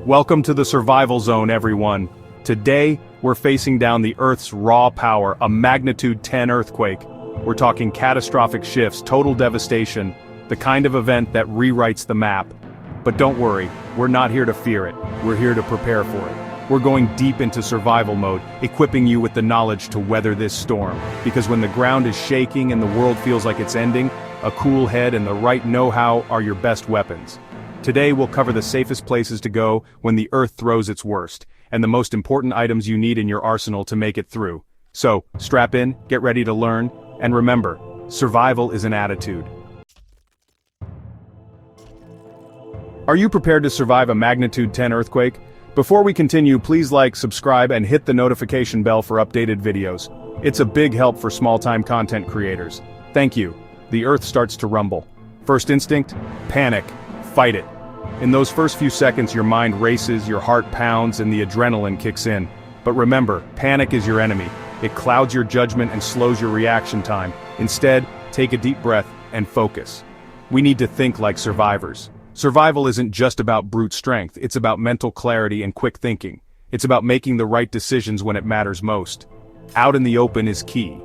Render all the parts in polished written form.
Welcome to the survival zone, everyone. Today, we're facing down the Earth's raw power, a magnitude 10 earthquake. We're talking catastrophic shifts, total devastation, the kind of event that rewrites the map. But don't worry, we're not here to fear it, we're here to prepare for it. We're going deep into survival mode, equipping you with the knowledge to weather this storm. Because when the ground is shaking and the world feels like it's ending, a cool head and the right know-how are your best weapons. Today we'll cover the safest places to go when the Earth throws its worst, and the most important items you need in your arsenal to make it through. So, strap in, get ready to learn, and remember, survival is an attitude. Are you prepared to survive a magnitude 10 earthquake? Before we continue, please like, subscribe, and hit the notification bell for updated videos. It's a big help for small-time content creators. Thank you. The Earth starts to rumble. First instinct? Panic. Fight it. In those first few seconds, your mind races, your heart pounds, and the adrenaline kicks in. But remember, panic is your enemy. It clouds your judgment and slows your reaction time. Instead, take a deep breath and focus. We need to think like survivors. Survival isn't just about brute strength, it's about mental clarity and quick thinking. It's about making the right decisions when it matters most. Out in the open is key.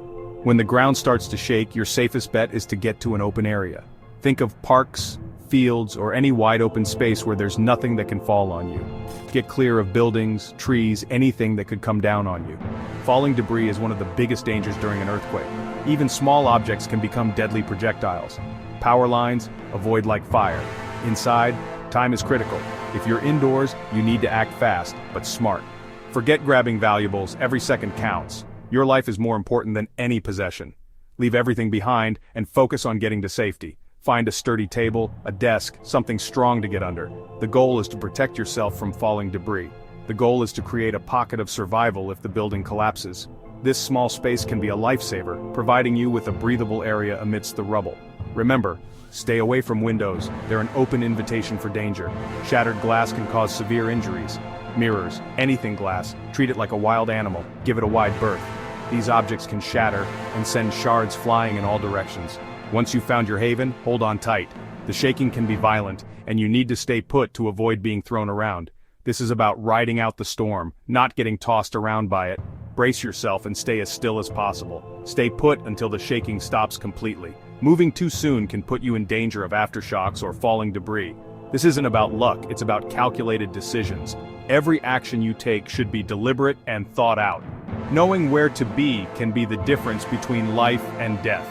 When the ground starts to shake, your safest bet is to get to an open area. Think of parks, fields, or any wide open space where there's nothing that can fall on you. Get clear of buildings, trees, anything that could come down on you. Falling debris is one of the biggest dangers during an earthquake. Even small objects can become deadly projectiles. Power lines, avoid like fire. Inside, time is critical. If you're indoors, you need to act fast, but smart. Forget grabbing valuables, every second counts. Your life is more important than any possession. Leave everything behind and focus on getting to safety. Find a sturdy table, a desk, something strong to get under. The goal is to protect yourself from falling debris. The goal is to create a pocket of survival if the building collapses. This small space can be a lifesaver, providing you with a breathable area amidst the rubble. Remember, stay away from windows, they're an open invitation for danger. Shattered glass can cause severe injuries. Mirrors, anything glass, treat it like a wild animal, give it a wide berth. These objects can shatter and send shards flying in all directions. Once you've found your haven, hold on tight. The shaking can be violent, and you need to stay put to avoid being thrown around. This is about riding out the storm, not getting tossed around by it. Brace yourself and stay as still as possible. Stay put until the shaking stops completely. Moving too soon can put you in danger of aftershocks or falling debris. This isn't about luck, it's about calculated decisions. Every action you take should be deliberate and thought out. Knowing where to be can be the difference between life and death.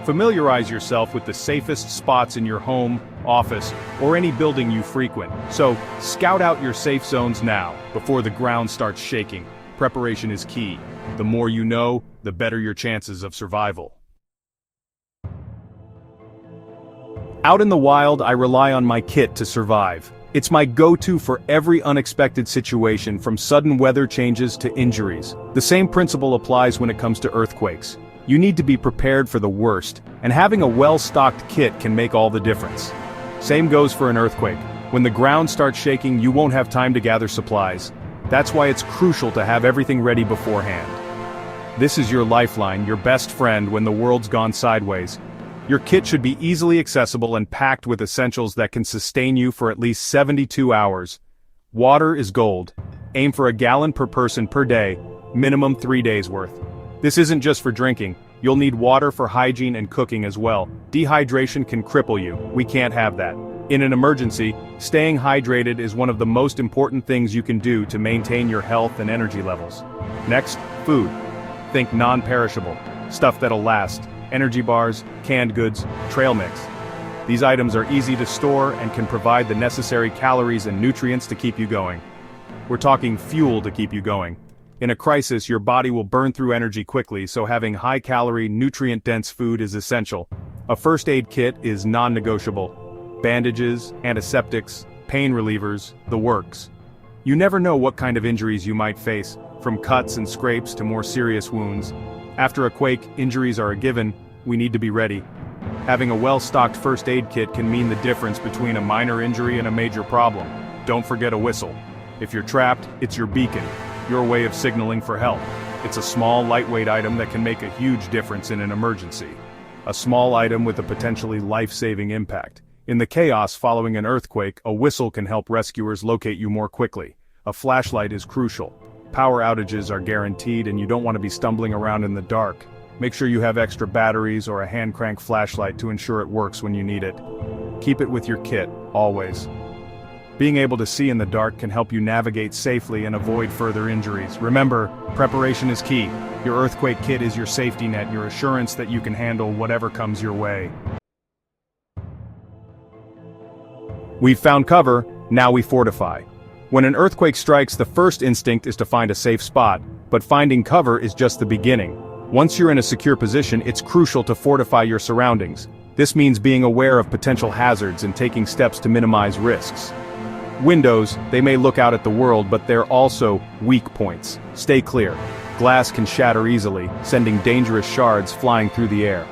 Familiarize yourself with the safest spots in your home, office, or any building you frequent. So, scout out your safe zones now, before the ground starts shaking. Preparation is key. The more you know, the better your chances of survival. Out in the wild, I rely on my kit to survive. It's my go-to for every unexpected situation, from sudden weather changes to injuries. The same principle applies when it comes to earthquakes. You need to be prepared for the worst, and having a well-stocked kit can make all the difference. Same goes for an earthquake. When the ground starts shaking, you won't have time to gather supplies. That's why it's crucial to have everything ready beforehand. This is your lifeline, your best friend when the world's gone sideways. Your kit should be easily accessible and packed with essentials that can sustain you for at least 72 hours. Water is gold. Aim for a gallon per person per day, minimum 3 days worth. This isn't just for drinking. You'll need water for hygiene and cooking as well. Dehydration can cripple you. We can't have that. In an emergency, staying hydrated is one of the most important things you can do to maintain your health and energy levels. Next, food. Think non-perishable, stuff that'll last. Energy bars, canned goods, trail mix. These items are easy to store and can provide the necessary calories and nutrients to keep you going. We're talking fuel to keep you going. In a crisis, your body will burn through energy quickly, so having high-calorie, nutrient-dense food is essential. A first aid kit is non-negotiable. Bandages, antiseptics, pain relievers, the works. You never know what kind of injuries you might face, from cuts and scrapes to more serious wounds. After a quake, injuries are a given. We need to be ready. Having a well-stocked first aid kit can mean the difference between a minor injury and a major problem. Don't forget a whistle. If you're trapped, it's your beacon, your way of signaling for help. It's a small, lightweight item that can make a huge difference in an emergency. A small item with a potentially life-saving impact. In the chaos following an earthquake, a whistle can help rescuers locate you more quickly. A flashlight is crucial. Power outages are guaranteed and you don't want to be stumbling around in the dark. Make sure you have extra batteries or a hand crank flashlight to ensure it works when you need it. Keep it with your kit, always. Being able to see in the dark can help you navigate safely and avoid further injuries. Remember, preparation is key. Your earthquake kit is your safety net, your assurance that you can handle whatever comes your way. We've found cover, now we fortify. When an earthquake strikes, the first instinct is to find a safe spot, but finding cover is just the beginning. Once you're in a secure position, it's crucial to fortify your surroundings. This means being aware of potential hazards and taking steps to minimize risks. Windows, they may look out at the world, but they're also weak points. Stay clear. Glass can shatter easily, sending dangerous shards flying through the air.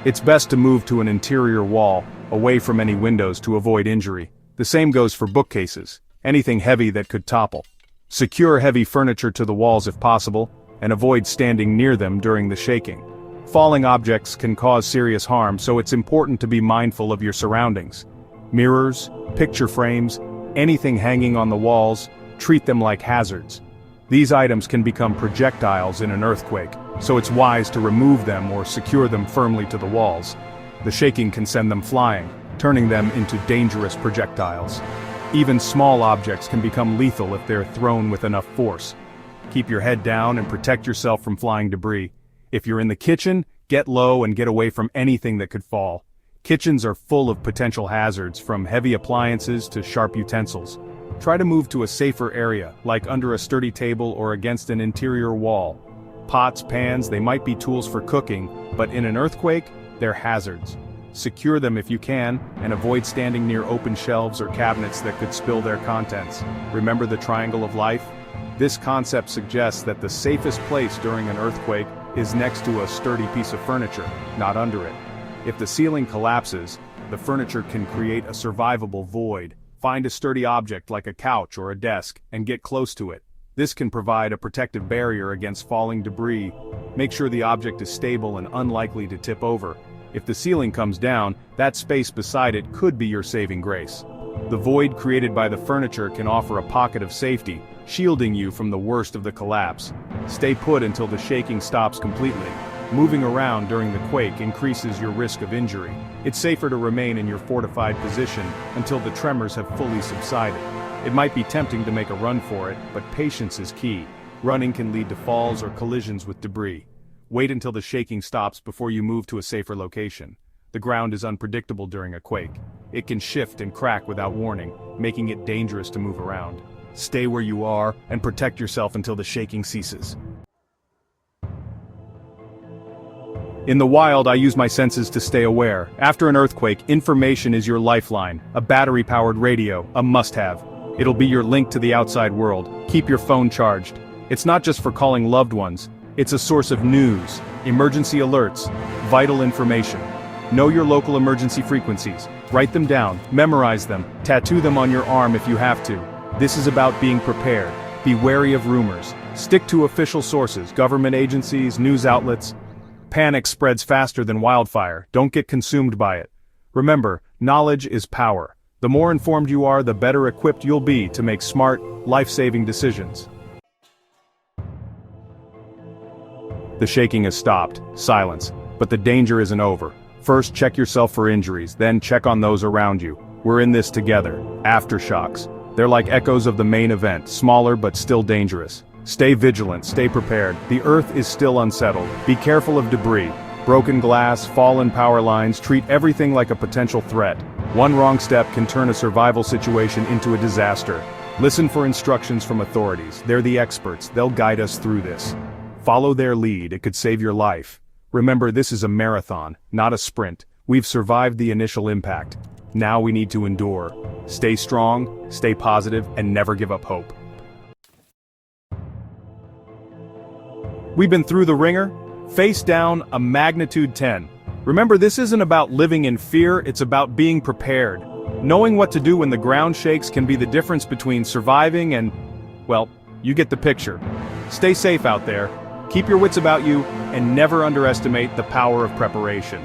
It's best to move to an interior wall, away from any windows to avoid injury. The same goes for bookcases. Anything heavy that could topple. Secure heavy furniture to the walls if possible, and avoid standing near them during the shaking. Falling objects can cause serious harm, so it's important to be mindful of your surroundings. Mirrors, picture frames, anything hanging on the walls, treat them like hazards. These items can become projectiles in an earthquake, so it's wise to remove them or secure them firmly to the walls. The shaking can send them flying, turning them into dangerous projectiles. Even small objects can become lethal if they're thrown with enough force. Keep your head down and protect yourself from flying debris. If you're in the kitchen, get low and get away from anything that could fall. Kitchens are full of potential hazards, from heavy appliances to sharp utensils. Try to move to a safer area, like under a sturdy table or against an interior wall. Pots, pans, they might be tools for cooking, but in an earthquake, they're hazards. Secure them if you can, and avoid standing near open shelves or cabinets that could spill their contents. Remember the triangle of life? This concept suggests that the safest place during an earthquake is next to a sturdy piece of furniture, not under it. If the ceiling collapses, the furniture can create a survivable void. Find a sturdy object like a couch or a desk, and get close to it. This can provide a protective barrier against falling debris. Make sure the object is stable and unlikely to tip over. If the ceiling comes down, that space beside it could be your saving grace. The void created by the furniture can offer a pocket of safety, shielding you from the worst of the collapse. Stay put until the shaking stops completely. Moving around during the quake increases your risk of injury. It's safer to remain in your fortified position until the tremors have fully subsided. It might be tempting to make a run for it, but patience is key. Running can lead to falls or collisions with debris. Wait until the shaking stops before you move to a safer location. The ground is unpredictable during a quake. It can shift and crack without warning, making it dangerous to move around. Stay where you are and protect yourself until the shaking ceases. In the wild, I use my senses to stay aware. After an earthquake, information is your lifeline. A battery-powered radio, a must-have. It'll be your link to the outside world. Keep your phone charged. It's not just for calling loved ones. It's a source of news, emergency alerts, vital information. Know your local emergency frequencies. Write them down, memorize them, tattoo them on your arm if you have to. This is about being prepared. Be wary of rumors. Stick to official sources, government agencies, news outlets. Panic spreads faster than wildfire. Don't get consumed by it. Remember, knowledge is power. The more informed you are, the better equipped you'll be to make smart, life-saving decisions. The shaking has stopped. Silence. But the danger isn't over. First, check yourself for injuries, then check on those around you. We're in this together. Aftershocks. They're like echoes of the main event, smaller but still dangerous. Stay vigilant, stay prepared. The earth is still unsettled. Be careful of debris. Broken glass, fallen power lines, treat everything like a potential threat. One wrong step can turn a survival situation into a disaster. Listen for instructions from authorities. They're the experts. They'll guide us through this. Follow their lead. It could save your life. Remember, this is a marathon, not a sprint. We've survived the initial impact. Now we need to endure. Stay strong, stay positive, and never give up hope. We've been through the ringer. Face down, a magnitude 10. Remember, this isn't about living in fear, it's about being prepared. Knowing what to do when the ground shakes can be the difference between surviving and, well, you get the picture. Stay safe out there. Keep your wits about you, and never underestimate the power of preparation.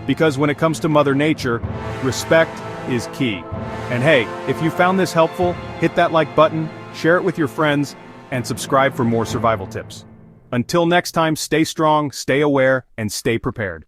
Because when it comes to Mother Nature, respect, is key. And hey, if you found this helpful, hit that like button, share it with your friends, and subscribe for more survival tips. Until next time, stay strong, stay aware, and stay prepared.